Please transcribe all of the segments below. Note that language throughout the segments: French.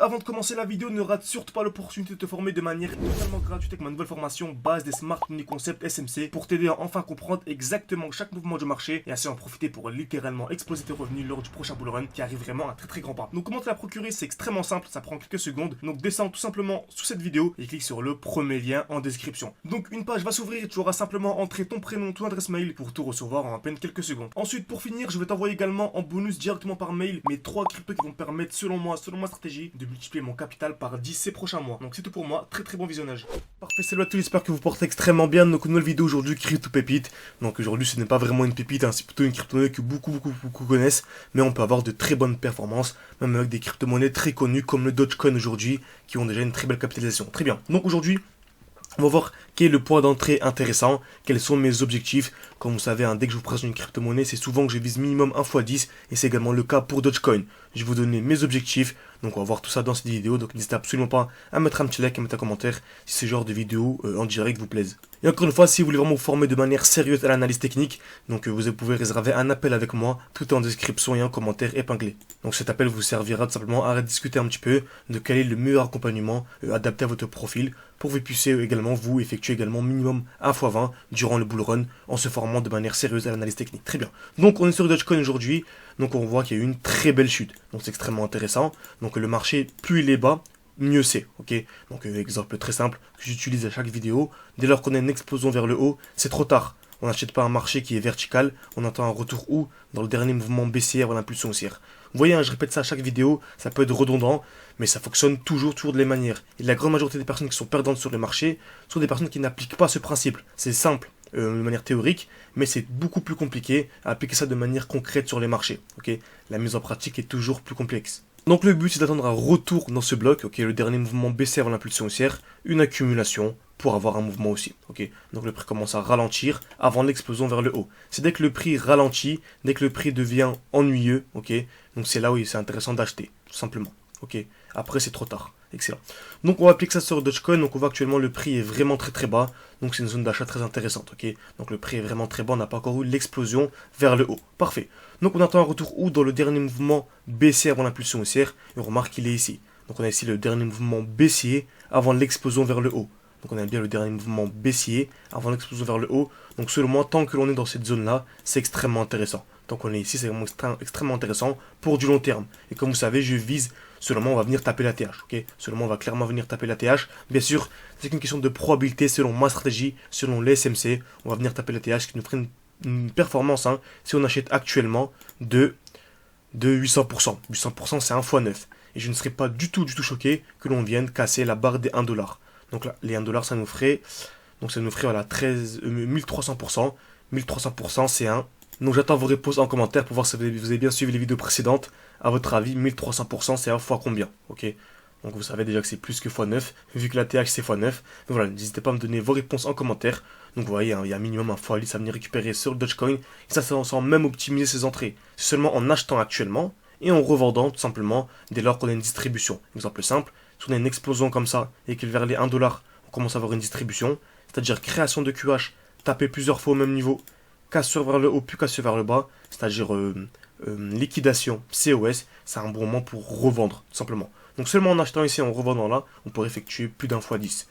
avant de commencer la vidéo, ne rate surtout pas l'opportunité de te former de manière totalement gratuite avec ma nouvelle formation base des Smart Money Concept SMC pour t'aider à enfin comprendre exactement chaque mouvement du marché et ainsi en profiter pour littéralement exploser tes revenus lors du prochain bull run qui arrive vraiment à très grand pas. Donc comment te la procurer, c'est extrêmement simple, ça prend quelques secondes. Donc descends tout simplement sous cette vidéo et clique sur le premier lien en description. Donc une page va s'ouvrir et tu auras simplement entré ton prénom, ton adresse mail pour tout recevoir en à peine quelques secondes. Ensuite pour finir, je vais t'envoyer également en bonus directement par mail mes 3 cryptos qui vont me permettre selon moi, selon ma stratégie, de multiplier mon capital par 10 ces prochains mois. Donc c'est tout pour moi, très bon visionnage. Parfait, salut à tous, j'espère que vous portez extrêmement bien. Donc une nouvelle vidéo aujourd'hui, crypto pépite. Donc aujourd'hui ce n'est pas vraiment une pépite, hein, c'est plutôt une crypto-monnaie que beaucoup connaissent. Mais on peut avoir de très bonnes performances, même avec des crypto-monnaies très connues comme le Dogecoin aujourd'hui, qui ont déjà une très belle capitalisation. Très bien, donc aujourd'hui, on va voir quel est le point d'entrée intéressant, quels sont mes objectifs. Comme vous savez, hein, dès que je vous présente une crypto-monnaie, c'est souvent que je vise minimum 1 x 10 et c'est également le cas pour Dogecoin. Je vais vous donner mes objectifs, donc on va voir tout ça dans cette vidéo. Donc n'hésitez absolument pas à mettre un petit like et à mettre un commentaire si ce genre de vidéo en direct vous plaise. Et encore une fois, si vous voulez vraiment vous former de manière sérieuse à l'analyse technique, donc vous pouvez réserver un appel avec moi, tout est en description et en commentaire épinglé. Donc cet appel vous servira tout simplement à discuter un petit peu de quel est le meilleur accompagnement adapté à votre profil pour que vous puissiez également vous effectuer également minimum 1 x 20 durant le bull run en se formant de manière sérieuse à l'analyse technique. Très bien. Donc on est sur Dogecoin aujourd'hui, donc on voit qu'il y a eu une très belle chute. Donc c'est extrêmement intéressant. Donc le marché, plus il est bas, mieux c'est, ok. Donc exemple très simple que j'utilise à chaque vidéo, dès lors qu'on a une explosion vers le haut, c'est trop tard. On n'achète pas un marché qui est vertical, on attend un retour où dans le dernier mouvement baissière ou l'impulsion haussière. Vous voyez, hein, je répète ça à chaque vidéo, ça peut être redondant, mais ça fonctionne toujours de la même manière. Et la grande majorité des personnes qui sont perdantes sur le marché sont des personnes qui n'appliquent pas ce principe. C'est simple de manière théorique, mais c'est beaucoup plus compliqué à appliquer ça de manière concrète sur les marchés. Ok, la mise en pratique est toujours plus complexe. Donc le but c'est d'attendre un retour dans ce bloc, ok, le dernier mouvement baissière avant l'impulsion haussière, une accumulation pour avoir un mouvement aussi, ok. Donc le prix commence à ralentir avant l'explosion vers le haut. C'est dès que le prix ralentit, dès que le prix devient ennuyeux, ok, donc c'est là où c'est intéressant d'acheter, tout simplement, ok. Après c'est trop tard, excellent. Donc on va appliquer ça sur Dogecoin, donc on voit actuellement le prix est vraiment très bas, donc c'est une zone d'achat très intéressante, ok. Donc le prix est vraiment très bas, on n'a pas encore eu l'explosion vers le haut, parfait. Donc on attend un retour où dans le dernier mouvement baissier avant l'impulsion haussière, et on remarque qu'il est ici. Donc on a ici le dernier mouvement baissier avant l'explosion vers le haut. Donc on a bien le dernier mouvement baissier avant l'explosion vers le haut. Donc selon moi, tant que l'on est dans cette zone-là, c'est extrêmement intéressant. Tant qu'on est ici, c'est vraiment extrêmement intéressant pour du long terme. Et comme vous savez, je vise, selon moi, on va venir taper la TH. Ok, selon moi, on va clairement venir taper la TH. Bien sûr, c'est une question de probabilité selon ma stratégie, selon les SMC. On va venir taper la TH qui nous ferait une performance, hein, si on achète actuellement de 800%. 800% c'est 1 x 9. Et je ne serais pas du tout choqué que l'on vienne casser la barre des 1$. Donc là, les 1$, ça nous ferait voilà, 1300%. 1300% c'est 1. Donc j'attends vos réponses en commentaire pour voir si vous avez bien suivi les vidéos précédentes. À votre avis, 1300% c'est 1 fois combien, ok. Donc vous savez déjà que c'est plus que x9, vu que la TH c'est x9. Donc voilà, n'hésitez pas à me donner vos réponses en commentaire. Donc vous voyez, hein, il y a minimum un x10 à venir récupérer sur le Dogecoin. Et ça sans même optimiser ses entrées. C'est seulement en achetant actuellement et en revendant tout simplement dès lors qu'on a une distribution. Exemple simple, si on a une explosion comme ça et que vers les 1$, on commence à avoir une distribution, c'est-à-dire création de QH, taper plusieurs fois au même niveau, cassure vers le haut puis cassure vers le bas, c'est-à-dire liquidation, COS, c'est un bon moment pour revendre, tout simplement. Donc seulement en achetant ici et en revendant là, on pourrait effectuer plus d'un x10.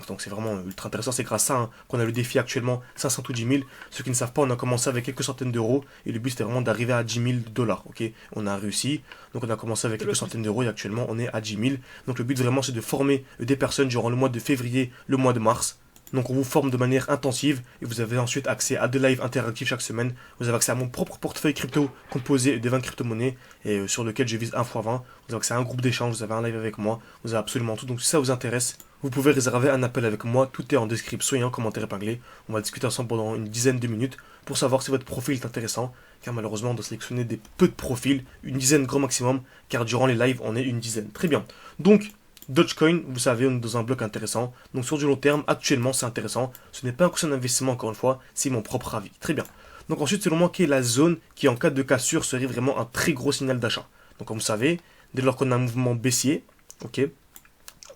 Donc c'est vraiment ultra intéressant, c'est grâce à ça hein, qu'on a le défi actuellement 500 ou 10 000. Ceux qui ne savent pas, on a commencé avec quelques centaines d'euros et le but c'était vraiment d'arriver à 10 000$. Ok, on a réussi, donc on a commencé avec quelques centaines d'euros et actuellement on est à 10 000. Donc le but vraiment c'est de former des personnes durant le mois de février, le mois de mars. Donc on vous forme de manière intensive et vous avez ensuite accès à des lives interactifs chaque semaine. Vous avez accès à mon propre portefeuille crypto composé de 20 crypto-monnaies et sur lequel je vise 1 x 20. Vous avez accès à un groupe d'échange, vous avez un live avec moi, vous avez absolument tout. Donc si ça vous intéresse, vous pouvez réserver un appel avec moi, tout est en description et en commentaire épinglé. On va discuter ensemble pendant une dizaine de minutes pour savoir si votre profil est intéressant. Car malheureusement on doit sélectionner des peu de profils, une dizaine grand maximum, car durant les lives on est une dizaine. Très bien. Donc Dogecoin, vous savez, on est dans un bloc intéressant. Donc sur du long terme, actuellement, c'est intéressant. Ce n'est pas un conseil d'investissement, encore une fois, c'est mon propre avis. Très bien. Donc ensuite, selon moi, quelle est la zone qui, en cas de cassure, serait vraiment un très gros signal d'achat. Donc comme vous savez, dès lors qu'on a un mouvement baissier, ok,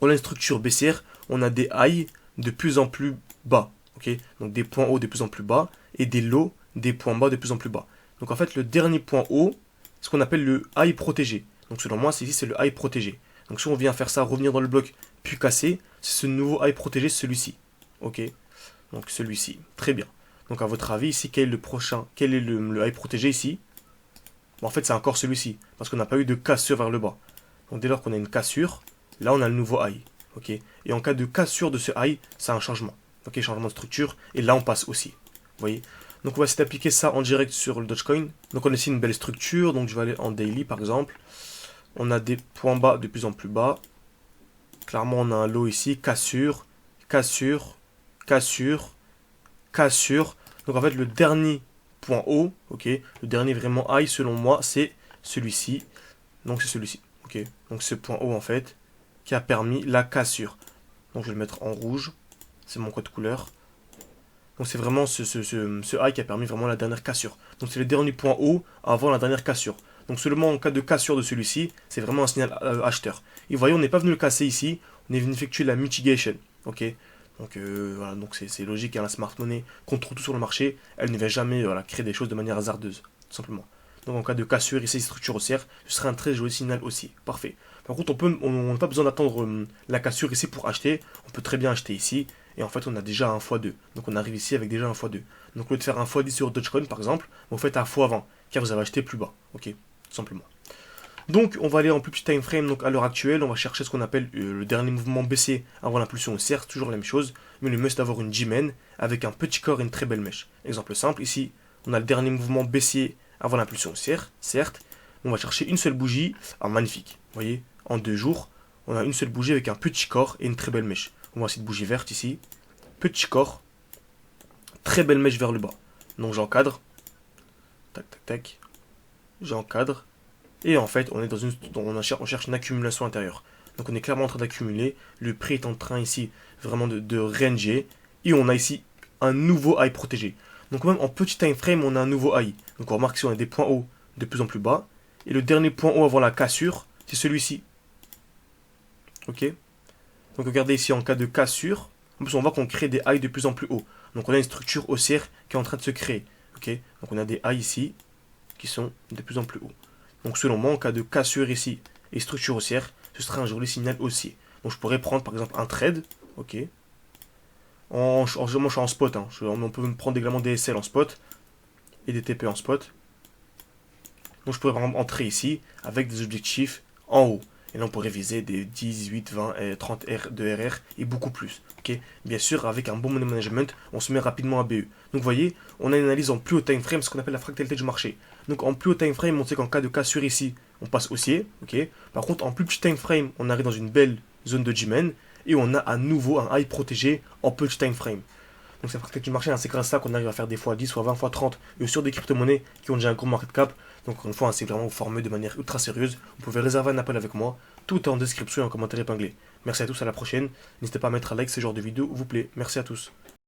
on a une structure baissière, on a des highs de plus en plus bas, ok. Donc des points hauts de plus en plus bas et des lows, des points bas de plus en plus bas. Donc en fait, le dernier point haut, c'est ce qu'on appelle le high protégé. Donc selon moi, ici, c'est le high protégé. Donc si on vient faire ça, revenir dans le bloc, puis casser, c'est ce nouveau high protégé, celui-ci. Ok. Donc celui-ci. Très bien. Donc à votre avis, ici, quel est le prochain? Quel est le high protégé ici? Bon, en fait, c'est encore celui-ci. Parce qu'on n'a pas eu de cassure vers le bas. Donc dès lors qu'on a une cassure, là on a le nouveau high. Ok. Et en cas de cassure de ce high, c'est un changement. Ok, changement de structure. Et là on passe aussi. Vous voyez. Donc on va essayer d'appliquer ça en direct sur le Dogecoin. Donc on a ici une belle structure. Donc je vais aller en daily par exemple. On a des points bas de plus en plus bas. Clairement on a un low ici. Cassure, cassure, cassure, cassure. Donc en fait le dernier point haut, ok, le dernier vraiment high selon moi c'est celui-ci. Donc c'est celui-ci. Ok. Donc ce point haut en fait qui a permis la cassure. Donc je vais le mettre en rouge. C'est mon code couleur. Donc c'est vraiment ce high qui a permis vraiment la dernière cassure. Donc c'est le dernier point haut avant la dernière cassure. Donc seulement en cas de cassure de celui-ci, c'est vraiment un signal acheteur. Et vous voyez, on n'est pas venu le casser ici, on est venu effectuer la mitigation. Ok. Donc voilà, donc c'est logique, hein, la smart money contrôle tout sur le marché, elle ne va jamais créer des choses de manière hasardeuse, tout simplement. Donc en cas de cassure ici, structure haussière, ce serait un très joli signal aussi. Parfait. Par contre, on n'a pas besoin d'attendre la cassure ici pour acheter. On peut très bien acheter ici. Et en fait, on a déjà un x2. Donc on arrive ici avec déjà un x2. Donc au lieu de faire un x10 sur Dogecoin, par exemple, vous faites un x20, car vous avez acheté plus bas. Ok, tout simplement. Donc on va aller en plus petit time frame. Donc à l'heure actuelle, on va chercher ce qu'on appelle le dernier mouvement baissier avant l'impulsion haussière. Toujours la même chose. Mais le mieux c'est d'avoir une G-Man avec un petit corps et une très belle mèche. Exemple simple, ici, on a le dernier mouvement baissier avant l'impulsion haussière, certes. On va chercher une seule bougie. Alors magnifique, vous voyez, en 2 jours, on a une seule bougie avec un petit corps et une très belle mèche. On voit cette bougie verte ici. Petit corps. Très belle mèche vers le bas. Donc j'encadre. Tac, tac, tac. J'encadre. Et en fait, on est on cherche une accumulation intérieure. Donc on est clairement en train d'accumuler. Le prix est en train ici vraiment de ranger. Et on a ici un nouveau high protégé. Donc même en petit time frame, on a un nouveau high. Donc on remarque ici on a des points hauts de plus en plus bas. Et le dernier point haut avant la cassure, c'est celui-ci. Ok. Donc regardez ici en cas de cassure. En plus on voit qu'on crée des highs de plus en plus haut. Donc on a une structure haussière qui est en train de se créer. Ok. Donc on a des highs ici qui sont de plus en plus hauts. Donc selon moi en cas de cassure ici et structure haussière, ce serait un joli signal haussier. Donc je pourrais prendre par exemple un trade. Ok. Moi je suis en spot. Hein. On peut prendre également des SL en spot. Et des TP en spot. Donc je pourrais par exemple entrer ici avec des objectifs en haut. Et là on pourrait viser des 10, 8, 20, 30 R de RR et beaucoup plus. Okay. Bien sûr, avec un bon money management, on se met rapidement à BE. Donc vous voyez, on a une analyse en plus haut time frame, ce qu'on appelle la fractalité du marché. Donc en plus haut time frame, on sait qu'en cas de cassure ici, on passe haussier. Okay. Par contre, en plus petit time frame, on arrive dans une belle zone de G-Man et on a à nouveau un high protégé en petit time frame. Donc c'est la fractalité du marché, hein, c'est grâce à ça qu'on arrive à faire des fois 10, fois 20, fois 30 sur des crypto-monnaies qui ont déjà un gros market cap. Donc encore une fois, hein, c'est vraiment formé de manière ultra sérieuse. Vous pouvez réserver un appel avec moi. Tout est en description et en commentaire épinglé. Merci à tous, à la prochaine. N'hésitez pas à mettre un like si ce genre de vidéo vous plaît. Merci à tous.